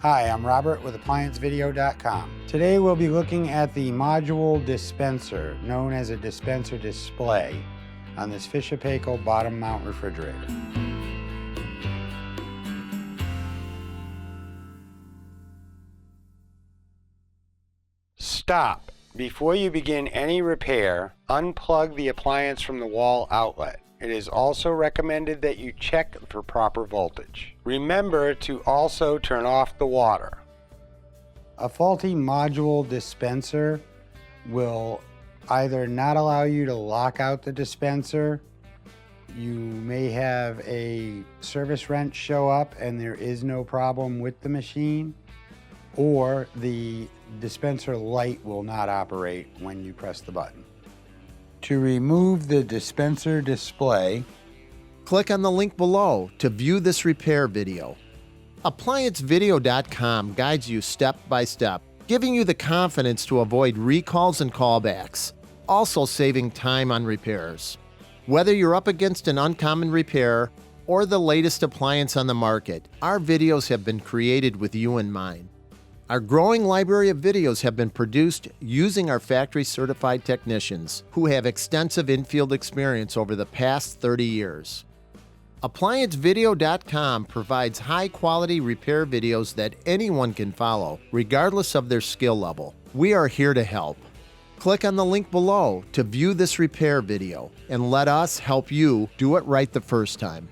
Hi, I'm Robert with ApplianceVideo.com. Today we'll be looking at the module dispenser, known as a dispenser display, on this Fisher Paykel bottom mount refrigerator. Stop. Before you begin any repair, unplug the appliance from the wall outlet. It is also recommended that you check for proper voltage. Remember to also turn off the water. A faulty module dispenser will either not allow you to lock out the dispenser, you may have a service wrench show up and there is no problem with the machine, or the dispenser light will not operate when you press the button. To remove the dispenser display, click on the link below to view this repair video. ApplianceVideo.com guides you step by step, giving you the confidence to avoid recalls and callbacks, also saving time on repairs. Whether you're up against an uncommon repair or the latest appliance on the market, our videos have been created with you in mind. Our growing library of videos have been produced using our factory-certified technicians who have extensive infield experience over the past 30 years. ApplianceVideo.com provides high-quality repair videos that anyone can follow, regardless of their skill level. We are here to help. Click on the link below to view this repair video and let us help you do it right the first time.